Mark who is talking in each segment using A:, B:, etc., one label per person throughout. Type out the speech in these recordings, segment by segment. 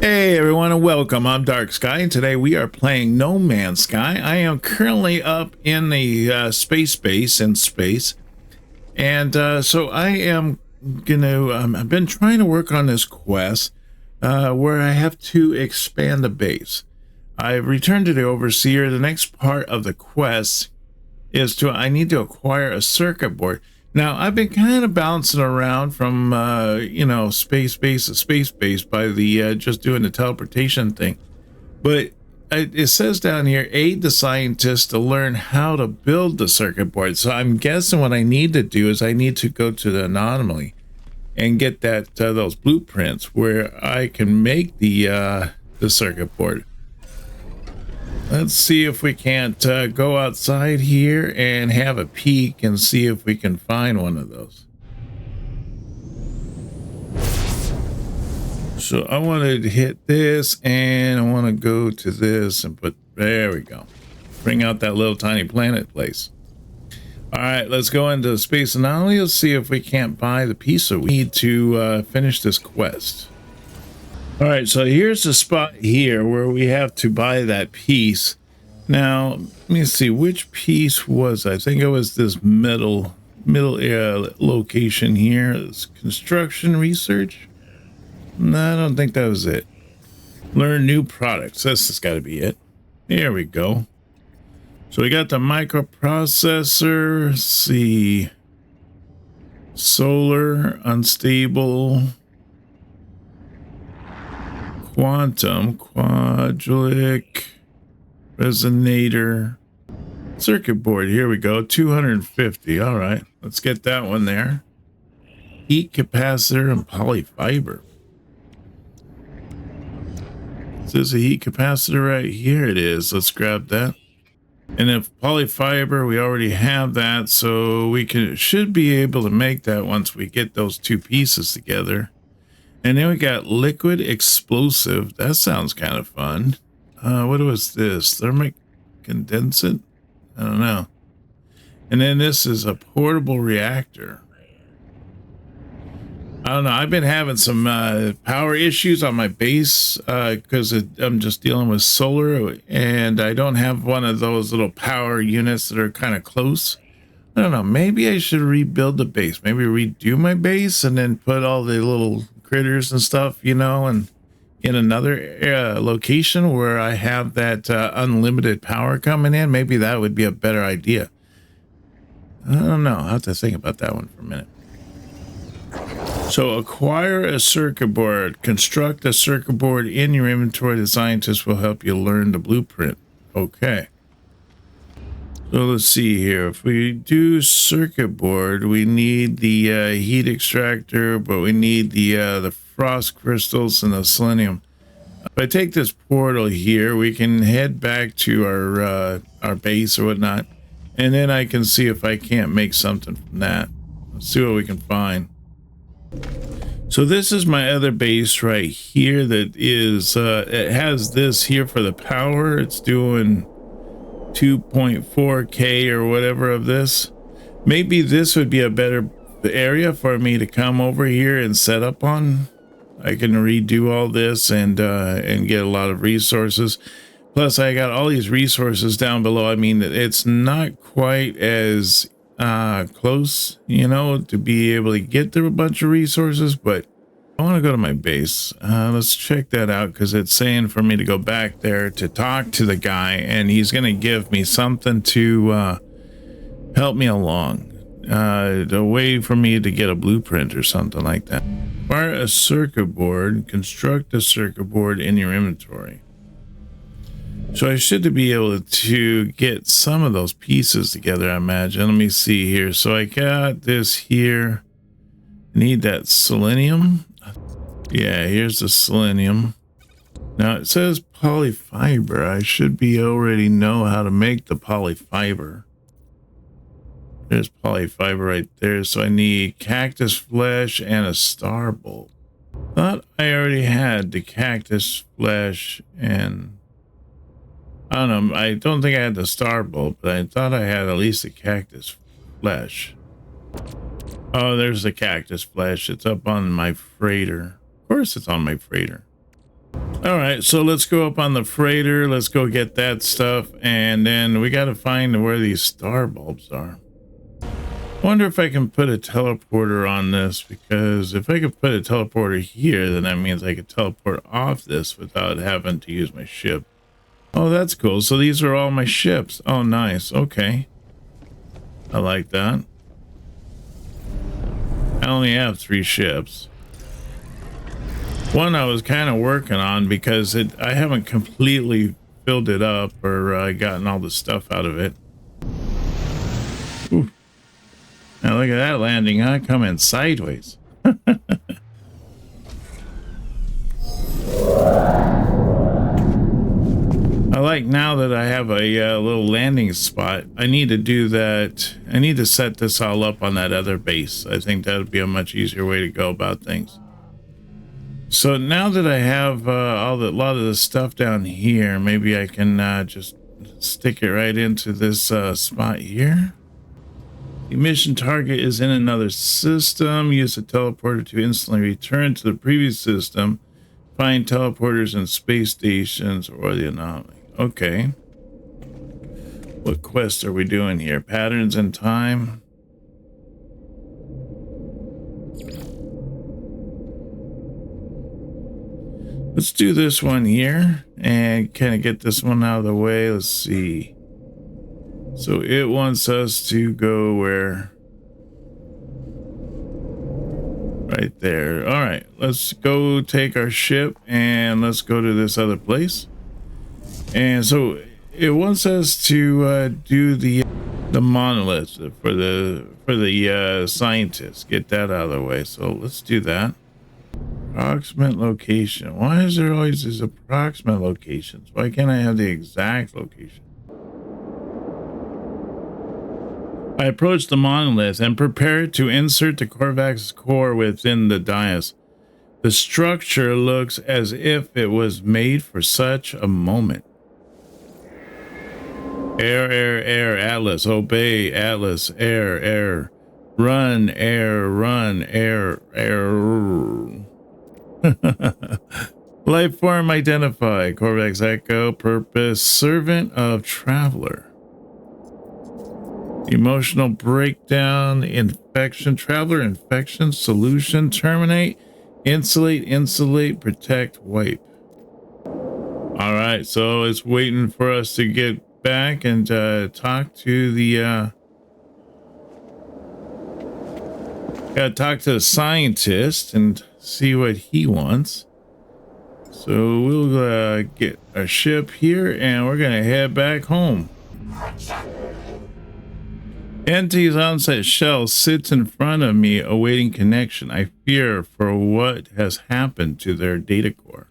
A: Hey everyone and welcome. I'm Dark Sky and today we are playing No Man's Sky. I am currently up in the space base in space, and so I am gonna I've been trying to work on this quest where I have to expand the base. I've returned to the overseer. The next part of the quest is I need to acquire a circuit board. Now, I've been kind of bouncing around from, space base to space base by the just doing the teleportation thing. But it says down here, aid the scientists to learn how to build the circuit board. So I'm guessing what I need to do is I need to go to the anomaly and get that those blueprints where I can make the circuit board. Let's see if we can't go outside here and have a peek and see if we can find one of those. So I want to hit this and I want to go to this and there we go. Bring out that little tiny planet place. All right, let's go into the space anomaly. Let's see if we can't buy the piece that we need to finish this quest. All right, so here's the spot here where we have to buy that piece. Now, let me see, which piece was I think it was this middle location here. It's construction research. No, I don't think that was it. Learn new products. This has got to be it. Here we go. So we got the microprocessor. Let's see. Solar, unstable. Quantum, quadric, resonator, circuit board. Here we go, 250. All right, let's get that one there. Heat capacitor and polyfiber. Is this a heat capacitor right here? It is. Let's grab that. And if polyfiber, we already have that, so we should be able to make that once we get those two pieces together. And then we got liquid explosive. That sounds kind of fun. What was this? Thermic condensate? I don't know. And then this is a portable reactor. I don't know. I've been having some power issues on my base because I'm just dealing with solar, and I don't have one of those little power units that are kind of close. I don't know. Maybe I should rebuild the base. Maybe redo my base and then put all the little critters and stuff, and in another location where I have that unlimited power coming in. Maybe that would be a better idea. I don't know. I'll have to think about that one for a minute. So acquire a circuit board. Construct a circuit board in your inventory. The scientist will help you learn the blueprint. Okay. So let's see here. If we do circuit board, we need the heat extractor, but we need the frost crystals and the selenium. If I take this portal here, we can head back to our base or whatnot, and then I can see if I can't make something from that. Let's see what we can find. So this is my other base right here that is, it has this here for the power. It's doing 2.4K or whatever of this. Maybe this would be a better area for me to come over here and set up on. I can redo all this and get a lot of resources. Plus I got all these resources down below. I mean, it's not quite as close, to be able to get through a bunch of resources, but I want to go to my base. Let's check that out because it's saying for me to go back there to talk to the guy, and he's going to give me something to help me along. A way for me to get a blueprint or something like that. Acquire a circuit board. Construct a circuit board in your inventory. So I should be able to get some of those pieces together, I imagine. Let me see here. So I got this here. I need that selenium. Yeah, here's the selenium. Now it says polyfiber. I should be already know how to make the polyfiber. There's polyfiber right there. So I need cactus flesh and a star bulb. Thought I already had the cactus flesh and I don't know. I don't think I had the star bulb, but I thought I had at least the cactus flesh. Oh, there's the cactus flesh. It's up on my freighter. Of course it's on my freighter. All right, so let's go up on the freighter. Let's go get that stuff, and then we got to find where these star bulbs are. I wonder if I can put a teleporter on this, because if I could put a teleporter here, then that means I could teleport off this without having to use my ship. Oh, that's cool. So these are all my ships. Oh, nice. Okay. I like that. I only have 3 ships. One I was kind of working on because I haven't completely filled it up or gotten all the stuff out of it. Ooh. Now look at that landing, huh? Coming sideways. I like now that I have a little landing spot. I need to do that. I need to set this all up on that other base. I think that would be a much easier way to go about things. So now that I have a lot of the stuff down here, maybe I can just stick it right into this spot here. The mission target is in another system. Use the teleporter to instantly return to the previous system. Find teleporters in space stations or the anomaly. Okay. What quest are we doing here? Patterns in time. Let's do this one here and kind of get this one out of the way. Let's see. So it wants us to go where? Right there. All right, let's go take our ship and let's go to this other place. And so it wants us to do the monolith for the scientists. Get that out of the way. So let's do that. Approximate location. Why is there always these approximate locations? Why can't I have the exact location? I approach the monolith and prepare to insert the Korvax's core within the dais. The structure looks as if it was made for such a moment. Air, air, air, Atlas, obey, Atlas, air, air, run, air, air. Life form identified. Korvax Echo. Purpose. Servant of Traveler. Emotional breakdown. Infection. Traveler infection. Solution. Terminate. Insulate. Protect. Wipe. Alright, so it's waiting for us to get back and talk to the gotta talk to the scientist and see what he wants. So we'll get our ship here and we're gonna head back home. NT's onset shell sits in front of me awaiting connection. I fear for what has happened to their data core.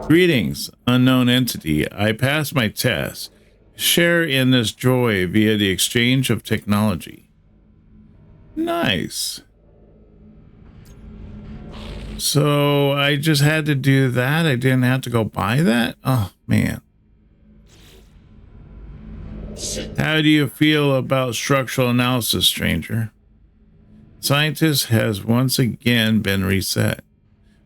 A: Greetings, unknown entity. I passed my test. Share in this joy via the exchange of technology. Nice. So I just had to do that. I didn't have to go buy that. Oh, man. How do you feel about structural analysis, stranger? Scientist has once again been reset.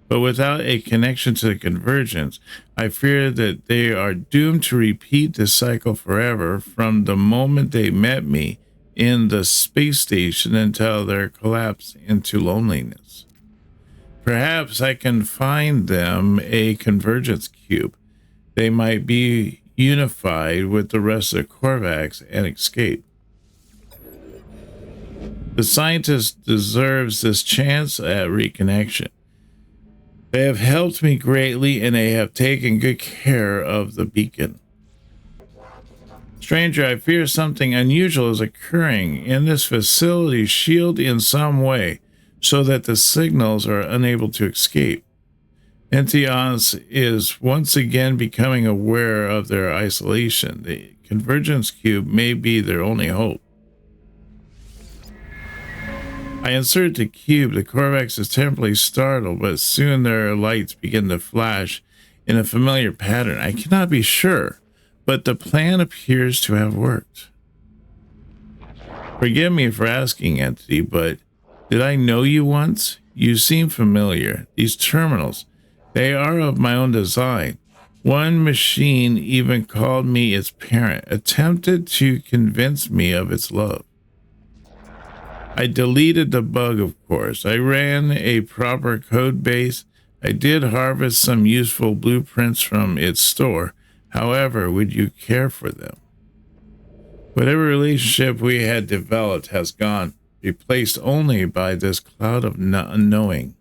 A: But without a connection to the convergence, I fear that they are doomed to repeat this cycle forever from the moment they met me in the space station until their collapse into loneliness. Perhaps I can find them a convergence cube. They might be unified with the rest of the Korvax and escape. The scientist deserves this chance at reconnection. They have helped me greatly, and they have taken good care of the beacon. Stranger, I fear something unusual is occurring in this facility. Shield in some way so that the signals are unable to escape. Entions is once again becoming aware of their isolation. The convergence cube may be their only hope. I insert the cube. The Korvax is temporarily startled, but soon their lights begin to flash in a familiar pattern. I cannot be sure, but the plan appears to have worked. Forgive me for asking, Entity, but Did I know you once? You seem familiar. These terminals, they are of my own design. One machine even called me its parent, attempted to convince me of its love. I deleted the bug, of course. I ran a proper code base. I did harvest some useful blueprints from its store. However, would you care for them? Whatever relationship we had developed has gone, replaced only by this cloud of unknowing.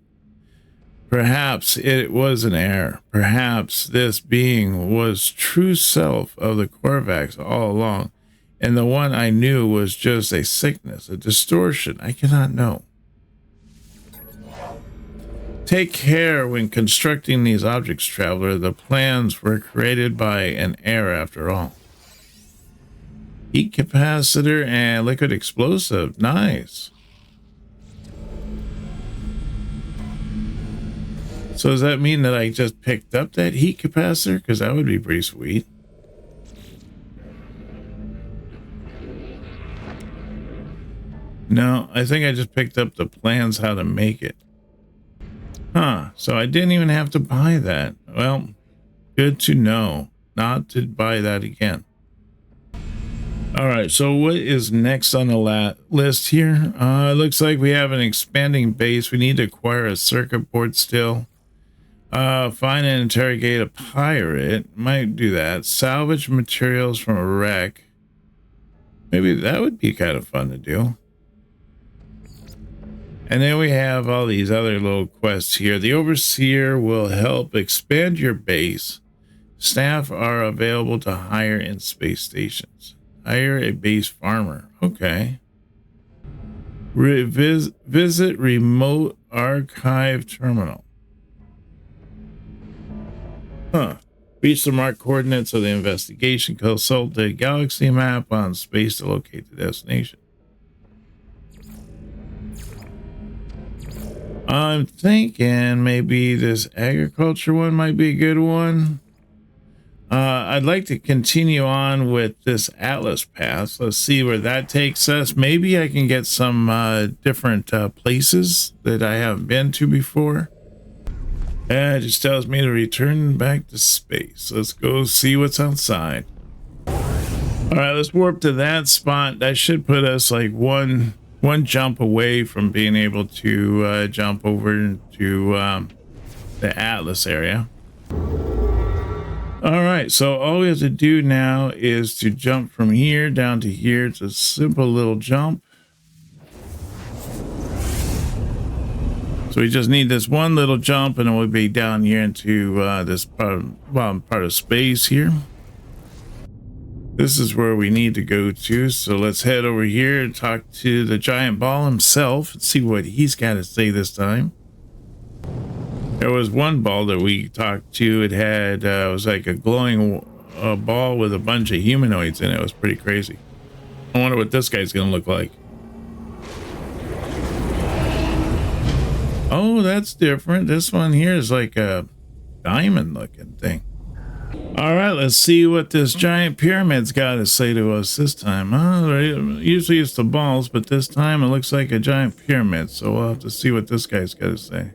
A: Perhaps it was an error. Perhaps this being was true self of the Korvax all along, and the one I knew was just a sickness, a distortion. I cannot know. Take care when constructing these objects, traveler. The plans were created by an error after all. Heat capacitor and liquid explosive. Nice. So does that mean that I just picked up that heat capacitor? Because that would be pretty sweet. No, I think I just picked up the plans how to make it. Huh, so I didn't even have to buy that. Well, good to know not to buy that again. All right, so what is next on the list here? It looks like we have an expanding base. We need to acquire a circuit board still. Find and interrogate a pirate. Might do that. Salvage materials from a wreck. Maybe that would be kind of fun to do. And then we have all these other little quests here. The Overseer will help expand your base. Staff are available to hire in space stations. Hire a base farmer. Okay. Visit remote archive terminal. Huh. Reach the marked coordinates of the investigation. Consult the galaxy map on space to locate the destination. I'm thinking maybe this agriculture one might be a good one. I'd like to continue on with this Atlas path. Let's see where that takes us. Maybe I can get some different places that I haven't been to before. It just tells me to return back to space. Let's go see what's outside. All right, let's warp to that spot. That should put us like one jump away from being able to jump over to the Atlas area. All right, so all we have to do now is to jump from here down to here. It's a simple little jump. So we just need this one little jump and then we'll be down here into this part of space here. This is where we need to go to. So let's head over here and talk to the giant ball himself and see what he's got to say this time. There was one ball that we talked to. It had, it was like a glowing ball with a bunch of humanoids in it. It was pretty crazy. I wonder what this guy's going to look like. Oh, that's different. This one here is like a diamond looking thing. All right, let's see what this giant pyramid's got to say to us this time. Usually it's the balls, but this time it looks like a giant pyramid. So we'll have to see what this guy's got to say.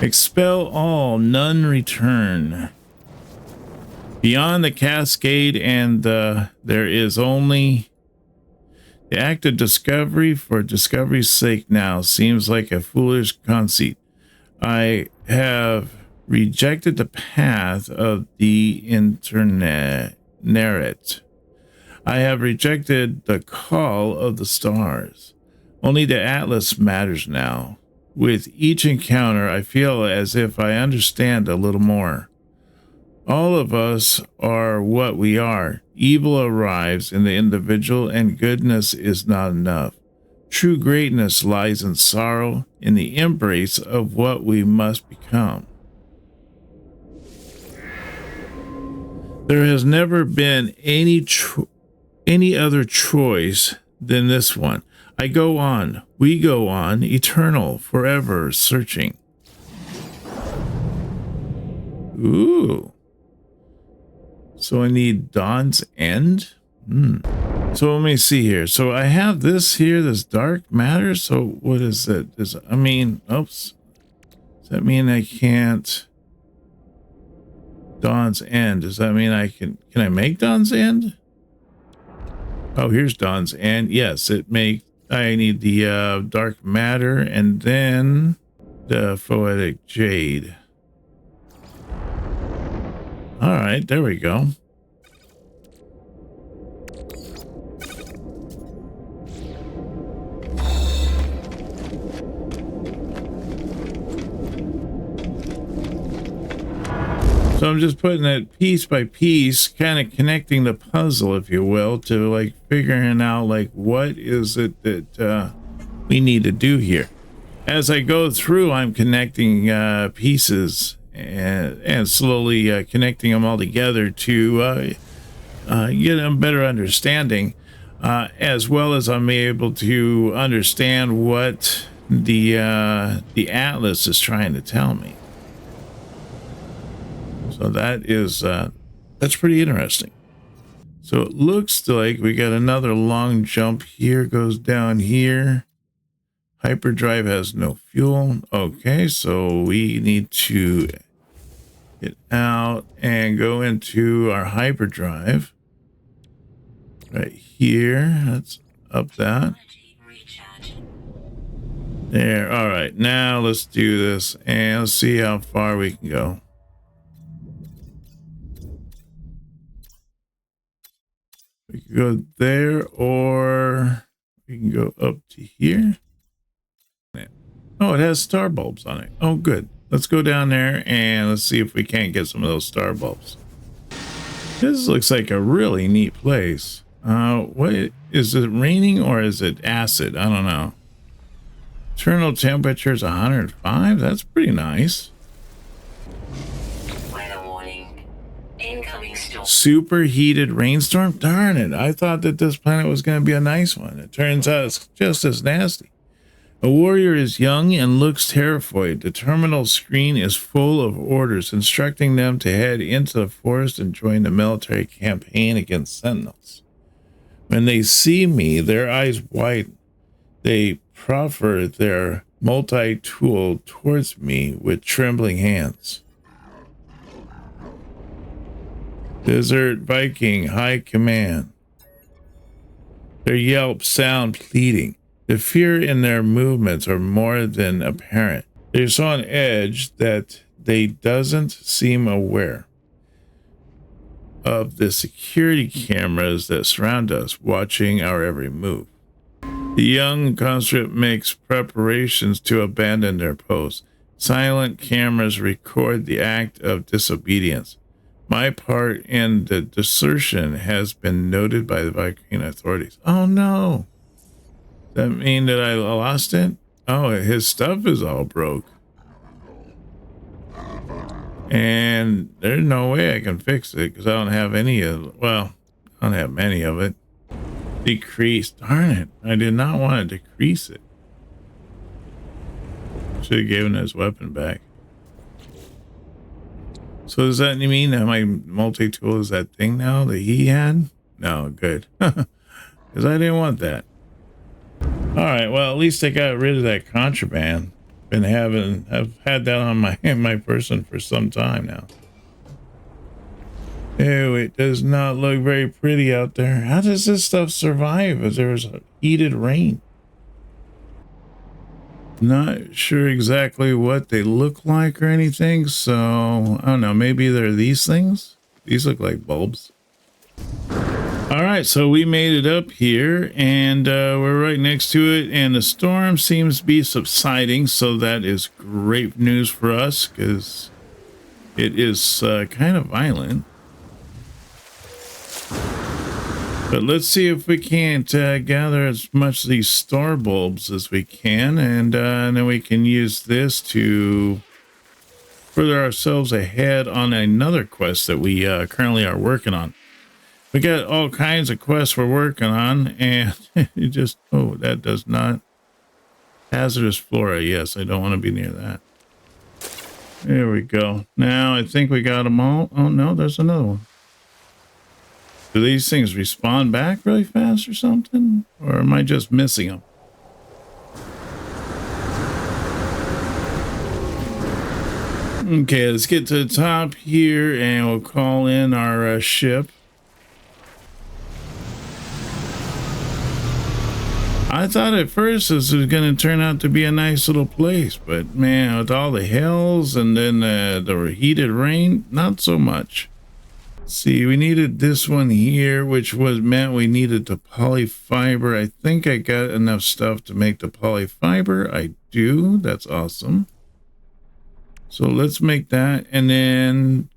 A: Expel all, none return. Beyond the cascade and there is only the act of discovery for discovery's sake now seems like a foolish conceit. I have rejected the path of the internet. I have rejected the call of the stars. Only the Atlas matters now. With each encounter, I feel as if I understand a little more. All of us are what we are. Evil arrives in the individual, and goodness is not enough. True greatness lies in sorrow, in the embrace of what we must become. There has never been any other choice than this one. I go on, we go on, eternal, forever searching. Ooh. So I need Dawn's End. So let me see here. So I have this here, this dark matter. So what is it? I mean, oops. Does that mean I can't? Dawn's End. Does that mean I can I make Dawn's End? Oh, here's Dawn's End. Yes, I need the dark matter and then the poetic jade. All right, there we go. So I'm just putting it piece by piece, kind of connecting the puzzle, if you will, to like figuring out like what is it that we need to do here. As I go through, I'm connecting pieces and slowly connecting them all together to get a better understanding, as well as I'm able to understand what the atlas is trying to tell me. So that is that's pretty interesting. So it looks like we got another long jump here, goes down here. Hyperdrive has no fuel. Okay, so we need to get out and go into our hyperdrive right here. Let's up that. There. All right, now let's do this and let's see how far we can go. We can go there, or we can go up to here. Oh, it has star bulbs on it. Oh, good. Let's go down there and let's see if we can't get some of those star bulbs. This looks like a really neat place. What is it, raining or is it acid? I don't know. Internal temperature is 105. That's pretty nice. Superheated rainstorm? Darn it. I thought that this planet was going to be a nice one. It turns out it's just as nasty. A warrior is young and looks terrified. The terminal screen is full of orders instructing them to head into the forest and join the military campaign against sentinels. When they see me, their eyes widen. They proffer their multi-tool towards me with trembling hands. Desert Viking High Command. Their yelps sound pleading. The fear in their movements are more than apparent. They're so on edge that they doesn't seem aware of the security cameras that surround us, watching our every move. The young conscript makes preparations to abandon their post. Silent cameras record the act of disobedience. My part in the desertion has been noted by the Viking authorities. Oh no. Does that mean that I lost it? Oh, his stuff is all broke. And there's no way I can fix it because I don't have any of, well, I don't have many of it. Decrease. Darn it. I did not want to decrease it. Should have given his weapon back. So does that mean that my multi-tool is that thing now that he had? No, good. Because I didn't want that. All right, well, at least I got rid of that contraband. I've had that on my person for some time now. Ew, it does not look very pretty out there. How does this stuff survive if there's a heated rain? Not sure exactly what they look like or anything, so I don't know. Maybe they're these things. These look like bulbs. All right, so we made it up here, and we're right next to it, and the storm seems to be subsiding, so that is great news for us because it is kind of violent. But let's see if we can't gather as much of these star bulbs as we can, and then we can use this to further ourselves ahead on another quest that we currently are working on. We got all kinds of quests we're working on, and it just, oh, that does not. Hazardous flora, yes, I don't want to be near that. There we go. Now I think we got them all. Oh no, there's another one. Do these things respawn back really fast or something? Or am I just missing them? Okay, let's get to the top here and we'll call in our ship. I thought at first this was going to turn out to be a nice little place, but man, with all the hills and then the heated rain, not so much. See, we needed this one here, which was meant we needed the polyfiber. I think I got enough stuff to make the polyfiber. I do. That's awesome. So let's make that. And then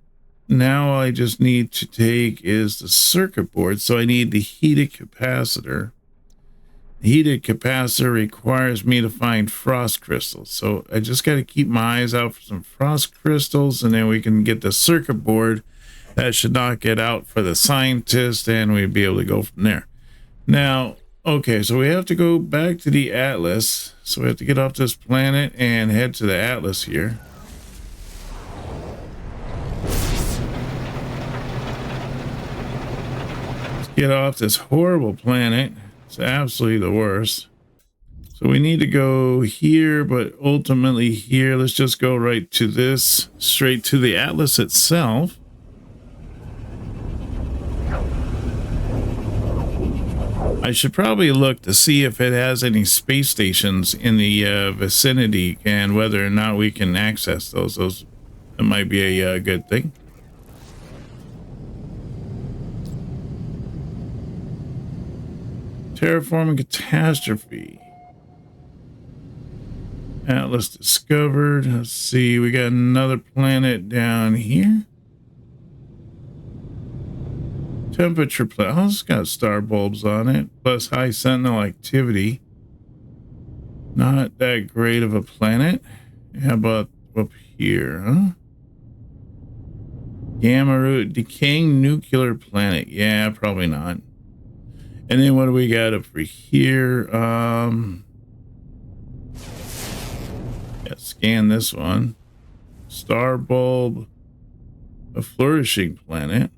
A: now I just need to take is the circuit board. So I need the heated capacitor. The heated capacitor requires me to find frost crystals. So I just got to keep my eyes out for some frost crystals, and then we can get the circuit board. That should knock it out for the scientist, and we'd be able to go from there. Now, okay, so we have to go back to the Atlas. So we have to get off this planet and head to the Atlas here. Let's get off this horrible planet. It's absolutely the worst. So we need to go here, but ultimately here, let's just go right to this, straight to the Atlas itself. I should probably look to see if it has any space stations in the vicinity and whether or not we can access those. That might be a good thing. Terraforming catastrophe. Atlas discovered. Let's see. We got another planet down here. Temperature planet. Oh, it's got star bulbs on it, plus high sentinel activity. Not that great of a planet. How about up here, huh? Gamma root, decaying nuclear planet. Yeah, probably not. And then what do we got up for here? Yeah, scan this one. Star bulb, a flourishing planet.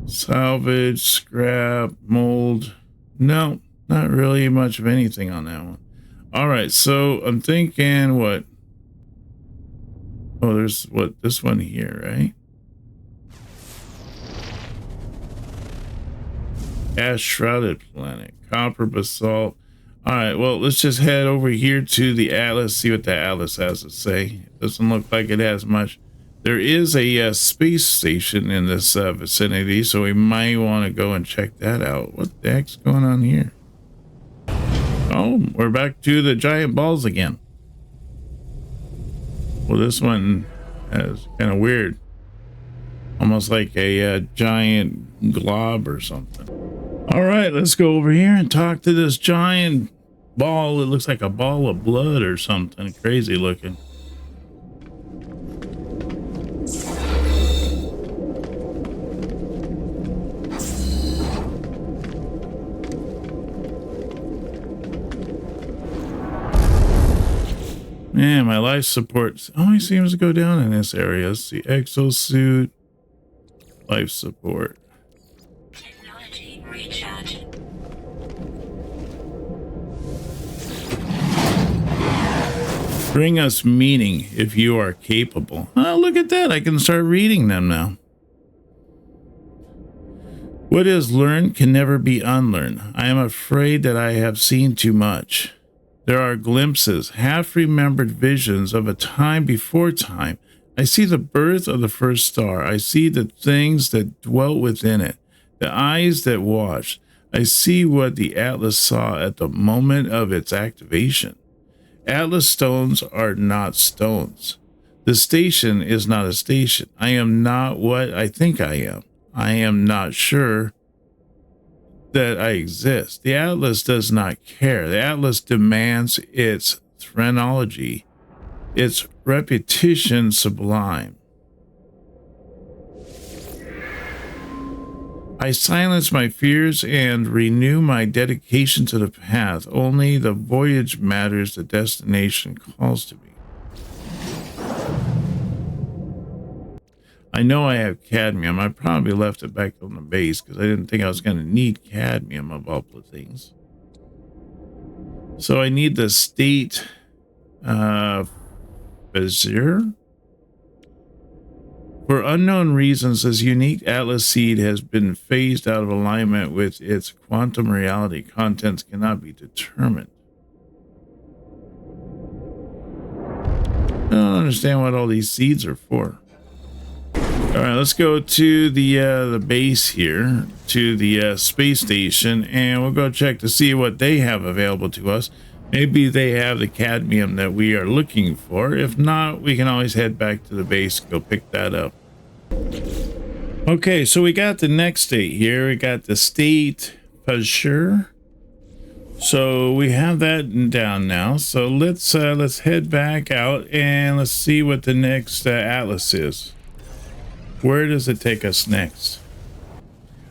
A: Salvage, scrap, mold. No, not really much of anything on that one. All right, so I'm thinking what? Oh, there's what? This one here, right? Ash shrouded planet, copper basalt. All right, well, let's just head over here to the Atlas, see what the Atlas has to say. It doesn't look like it has much. There is a space station in this vicinity, so we might want to go and check that out. What the heck's going on here? Oh, we're back to the giant balls again. Well, this one is kind of weird. Almost like a giant glob or something. All right, let's go over here and talk to this giant ball. It looks like a ball of blood or something crazy looking. Man, my life support always seems to go down in this area. Let's see, exosuit, life support.
B: Technology recharge.
A: Bring us meaning if you are capable. Oh, look at that. I can start reading them now. What is learned can never be unlearned. I am afraid that I have seen too much. There are glimpses, half-remembered visions of a time before time. I see the birth of the first star. I see the things that dwelt within it, the eyes that watched. I see what the Atlas saw at the moment of its activation. Atlas stones are not stones. The station is not a station. I am not what I think I am. I am not sure that I exist. The Atlas does not care. The Atlas demands its phrenology, its repetition sublime. I silence my fears and renew my dedication to the path. Only the voyage matters, the destination calls to me. I know I have cadmium. I probably left it back on the base because I didn't think I was going to need cadmium of all the things. So I need the state Azure. For unknown reasons, this unique Atlas seed has been phased out of alignment with its quantum reality. Contents cannot be determined. I don't understand what all these seeds are for. All right, let's go to the base here, to the space station, and we'll go check to see what they have available to us. Maybe they have the cadmium that we are looking for. If not, we can always head back to the base, go pick that up. Okay, so we got the next state here. We got the state Azure. So we have that down now. So let's head back out and let's see what the next Atlas is. Where does it take us next?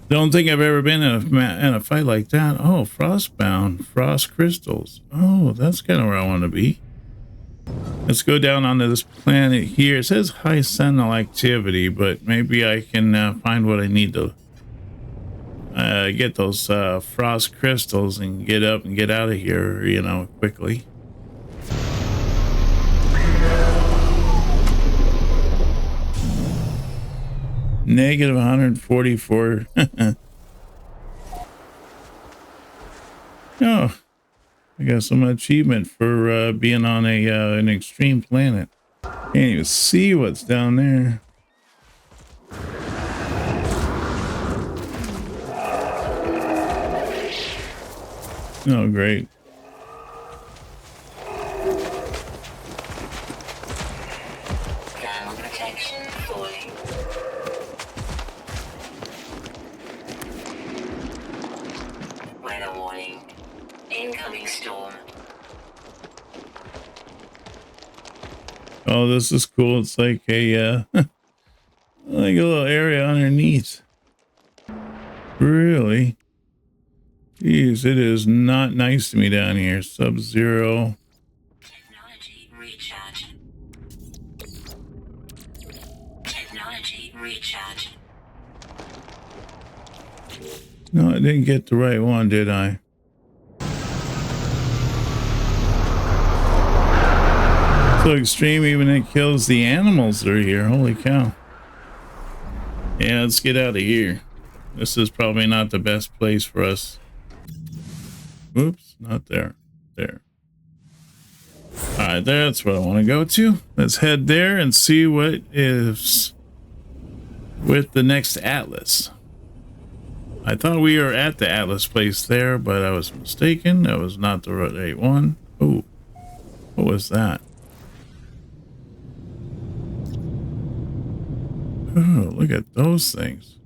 A: Don't think I've ever been in a fight like that. Oh, frostbound, frost crystals. Oh, that's kind of where I want to be. Let's go down onto this planet here. It says high sentinel activity, but maybe I can find what I need to get those frost crystals and get up and get out of here, you know, quickly. Negative 144. Oh, I got some achievement for being on an extreme planet. Can't even see what's down there. Oh, great.
B: Thermal protection fully. Weather warning. Incoming storm.
A: Oh, this is cool. It's like a like a little area underneath. Really? Jeez, it is not nice to me down here. Sub-zero.
B: Technology recharge. Technology recharge.
A: No, I didn't get the right one, did I? So extreme, even it kills the animals that are here. Holy cow. Yeah, let's get out of here. This is probably not the best place for us. Oops, not there. There. All right, that's what I want to go to. Let's head there and see what is with the next Atlas. I thought we were at the Atlas place there, but I was mistaken. That was not the right one. Oh, what was that? Oh, look at those things.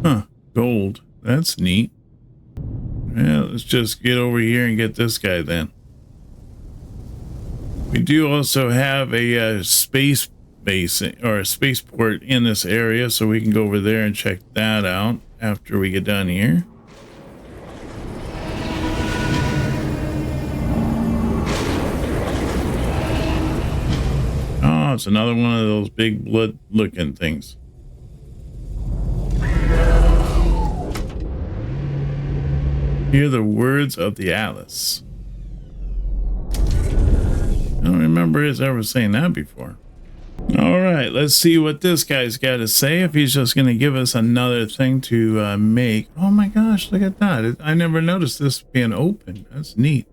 A: Huh, gold. That's neat. Yeah, let's just get over here and get this guy then. We do also have a space base or a spaceport in this area, so we can go over there and check that out after we get done here. Oh, it's another one of those big blood looking things. Hear the words of the Atlas. I don't remember us ever saying that before. All right, let's see what this guy's got to say. If he's just going to give us another thing to make. Oh my gosh, look at that. I never noticed this being open. That's neat.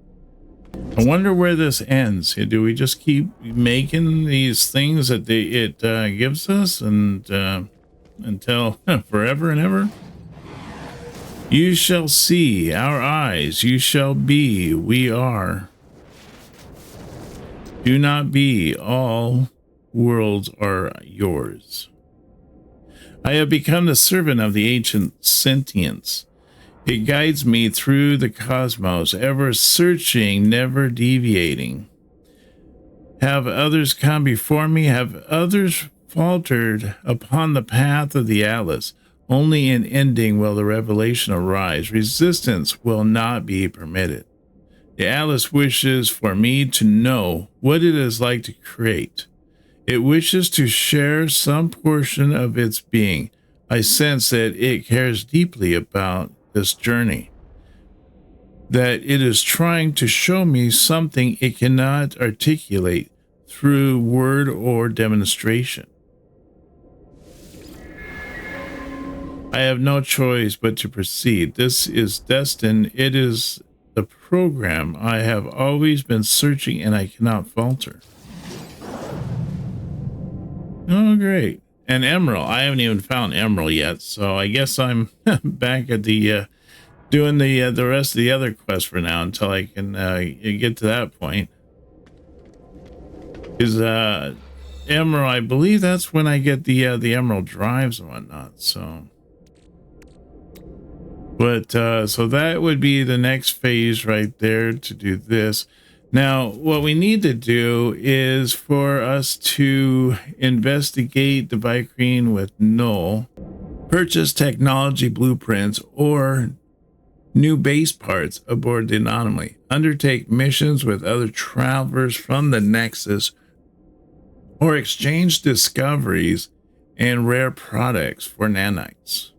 A: I wonder where this ends. Do we just keep making these things that it gives us and until forever and ever? You shall see our eyes. You shall be. We are. Do not be. All worlds are yours. I have become the servant of the ancient sentience. It guides me through the cosmos, ever searching, never deviating. Have others come before me? Have others faltered upon the path of the Atlas? Only in ending will the revelation arise. Resistance will not be permitted. The Atlas wishes for me to know what it is like to create. It wishes to share some portion of its being. I sense that it cares deeply about this journey, that it is trying to show me something it cannot articulate through word or demonstration. I have no choice but to proceed. This is destined. It is the program I have always been searching, and I cannot falter. Oh, great. And Emerald. I haven't even found Emerald yet, so I guess I'm back at the doing the rest of the other quests for now until I can get to that point. Is Emerald, I believe that's when I get the Emerald drives and whatnot. So, but so that would be the next phase right there to do this. Now, what we need to do is for us to investigate the Vicrine with Null, purchase technology blueprints or new base parts aboard the Anomaly, undertake missions with other travelers from the Nexus, or exchange discoveries and rare products for nanites.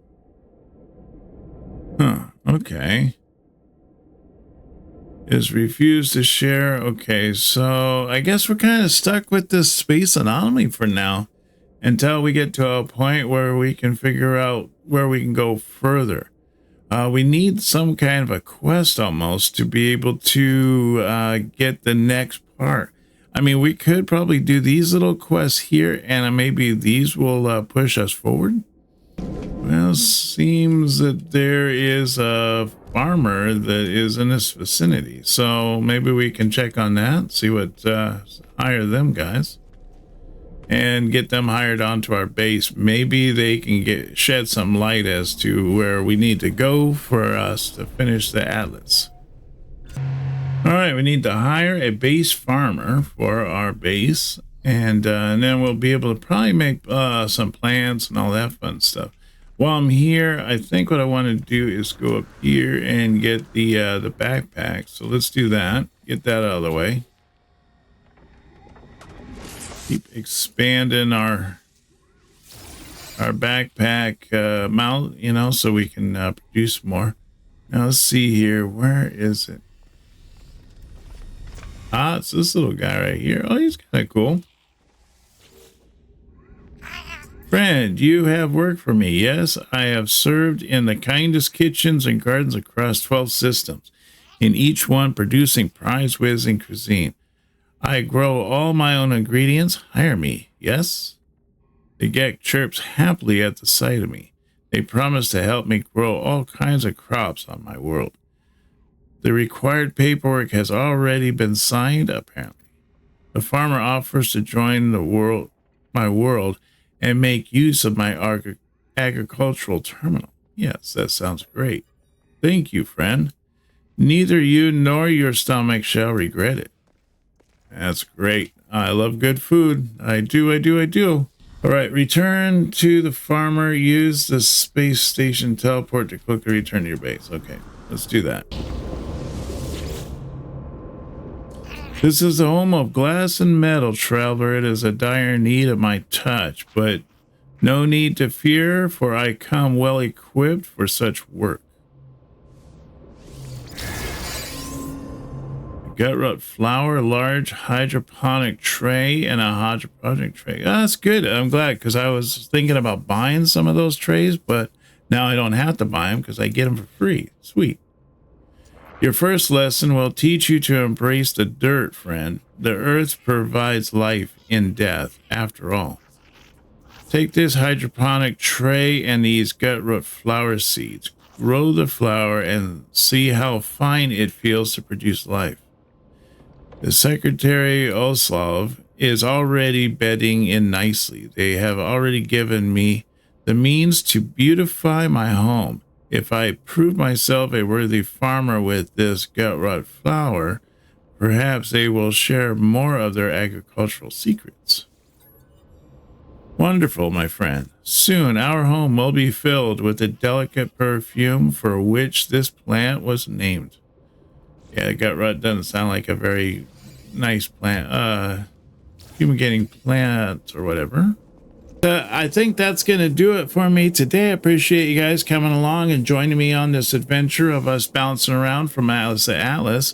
A: Huh, okay. Is refused to share. Okay, so I guess we're kind of stuck with this space anomaly for now until we get to a point where we can figure out where we can go further. We need some kind of a quest almost to be able to get the next part. I mean, we could probably do these little quests here, and maybe these will push us forward. Well, seems that there is a farmer that is in this vicinity, so maybe we can check on that, see what hire them guys and get them hired onto our base. Maybe they can shed some light as to where we need to go for us to finish the Atlas. All right, we need to hire a base farmer for our base, and then we'll be able to probably make some plants and all that fun stuff. While I'm here, I think what I want to do is go up here and get the backpack. So let's do that. Get that out of the way. Keep expanding our backpack mount, you know, so we can produce more. Now let's see here. Where is it? Ah, it's this little guy right here. Oh, he's kind of cool. Friend, you have work for me. Yes, I have served in the kindest kitchens and gardens across 12 systems, in each one producing prize-whizzing cuisine. I grow all my own ingredients. Hire me, yes? The Gek chirps happily at the sight of me. They promise to help me grow all kinds of crops on my world. The required paperwork has already been signed, apparently. The farmer offers to join my world, and make use of my agricultural terminal. Yes, that sounds great. Thank you, friend. Neither you nor your stomach shall regret it. That's great. I love good food. I do. All right, return to the farmer. Use the space station teleport to quickly return to your base. Okay, let's do that. This is the home of glass and metal, traveler. It is a dire need of my touch, but no need to fear, for I come well equipped for such work. Gutrot flour, large hydroponic tray, and a hydroponic tray. Oh, that's good. I'm glad, because I was thinking about buying some of those trays, but now I don't have to buy them because I get them for free. Sweet. Your first lesson will teach you to embrace the dirt, friend. The earth provides life in death, after all. Take this hydroponic tray and these gutrot flower seeds. Grow the flower and see how fine it feels to produce life. The Secretary Oslov is already bedding in nicely. They have already given me the means to beautify my home. If I prove myself a worthy farmer with this gutrot flower, Perhaps they will share more of their agricultural secrets. Wonderful, my friend. Soon our home will be filled with the delicate perfume for which this plant was named. Yeah, the gut rut doesn't sound like a very nice plant. Fumigating plant or whatever. I think that's going to do it for me today. I appreciate you guys coming along and joining me on this adventure of us bouncing around from Atlas to Atlas.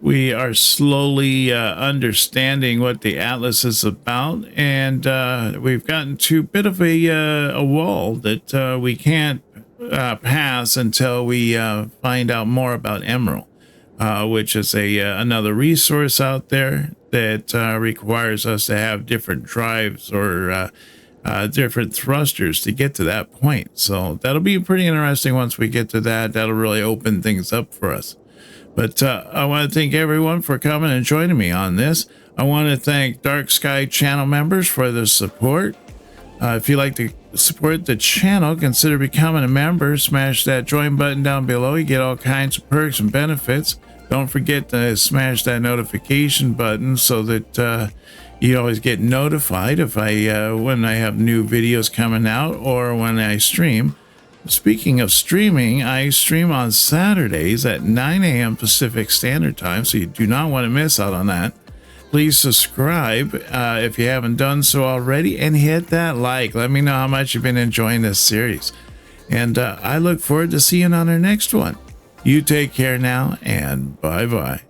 A: We are slowly understanding what the Atlas is about, and we've gotten to a bit of a wall that we can't pass until we find out more about Emerald, which is another resource out there that requires us to have different drives or different thrusters to get to that point. So that'll be pretty interesting once we get to that. That'll really open things up for us. But I want to thank everyone for coming and joining me on this. I want to thank Dark Sky channel members for the support. If you'd like to support the channel, consider becoming a member. Smash that join button down below. You get all kinds of perks and benefits. Don't forget to smash that notification button so that you always get notified if when I have new videos coming out or when I stream. Speaking of streaming, I stream on Saturdays at 9 a.m. Pacific Standard Time, so you do not want to miss out on that. Please subscribe if you haven't done so already, and hit that like. Let me know how much you've been enjoying this series. And I look forward to seeing you on our next one. You take care now, and bye-bye.